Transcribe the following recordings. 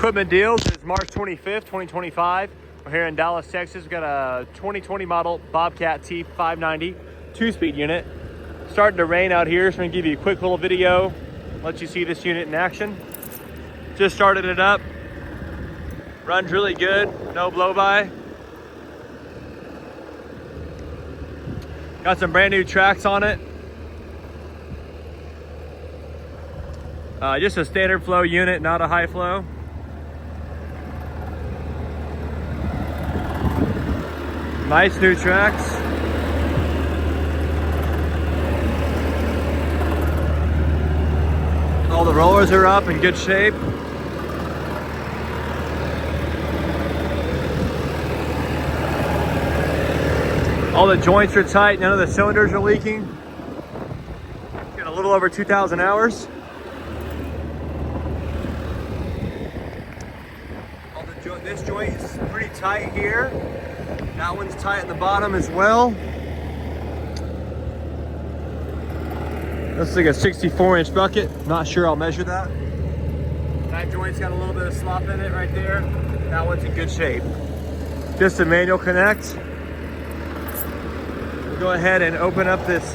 Equipment deals is March 25th, 2025. We're here in Dallas, Texas. We've got a 2020 model Bobcat T-590 two-speed unit. Starting to rain out here, so I'm gonna give you a quick little video, let you see this unit in action. Just started it up. Runs really good, no blow-by. Got some brand new tracks on it. Just a standard flow unit, not a high flow. Nice new tracks. All the rollers are up in good shape. All the joints are tight, none of the cylinders are leaking. Got a little over 2,000 hours. This joint is pretty tight here. That one's tight at the bottom as well. Looks like a 64-inch bucket. Not sure I'll measure that. That joint's got a little bit of slop in it right there. That one's in good shape. Just a manual connect. We'll go ahead and open up this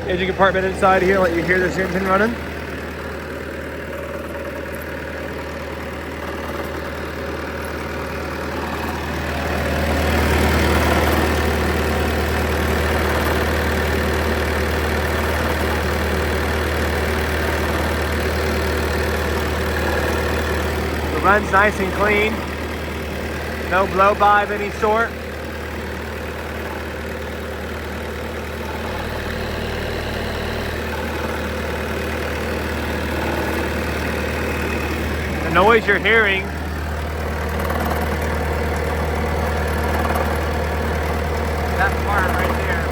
engine compartment inside here, let you hear this engine running. Runs nice and clean. No blow-by of any sort. The noise you're hearing that part right there.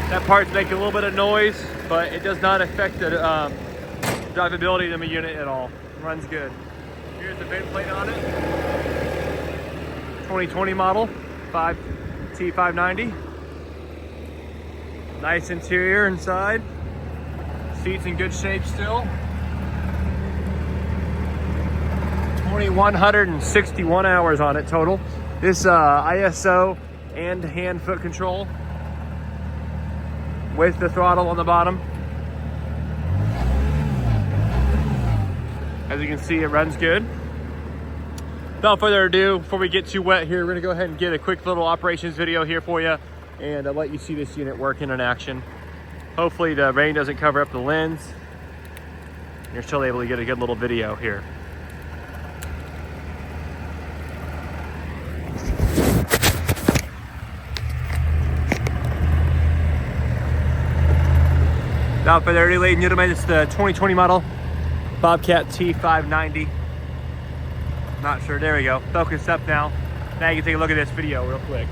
That part's making a little bit of noise, but it does not affect the drivability of the unit at all. Runs good. Here's the VIN plate on it. 2020 model T-590. Nice interior inside. Seats in good shape still. 2,161 hours on it total. This ISO and hand foot control with the throttle on the bottom. As you can see, it runs good. Without further ado, before we get too wet here, we're gonna go ahead and get a quick little operations video here for you and let you see this unit working in action. Hopefully the rain doesn't cover up the lens. You're still able to get a good little video here. Without further ado, ladies and gentlemen, it's the 2020 model Bobcat T-590. Not sure, there we go. Focused up now. Now you can take a look at this video real quick.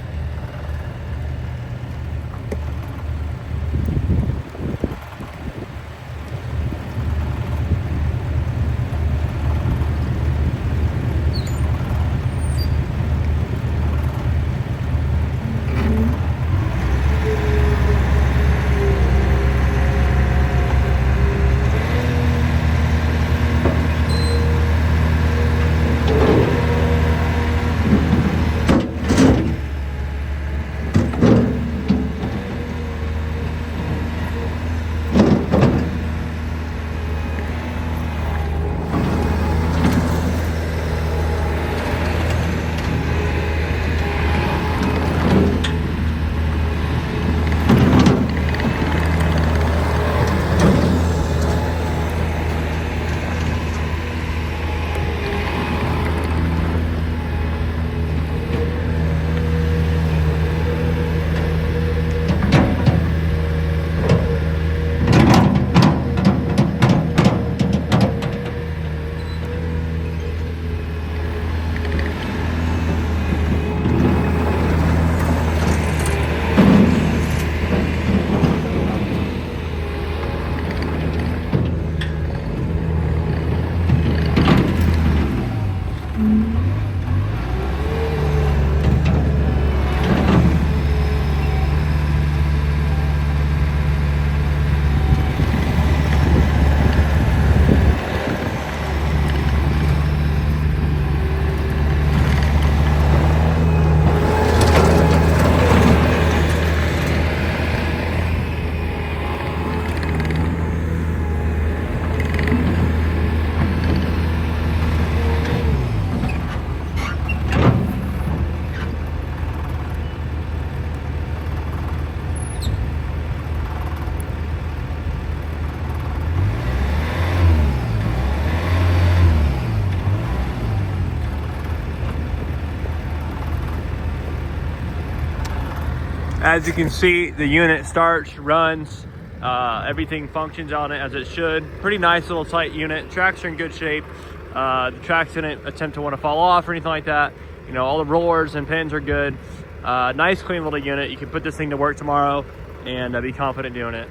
As you can see, the unit starts, runs, everything functions on it as it should. Pretty nice little tight unit. Tracks are in good shape. The tracks didn't attempt to want to fall off or anything like that. You know, all the rollers and pins are good. Nice clean little unit. You can put this thing to work tomorrow and be confident doing it.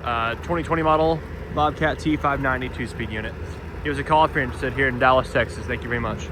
2020 model Bobcat T590 2-speed unit. Give us a call if you're interested here in Dallas, Texas. Thank you very much.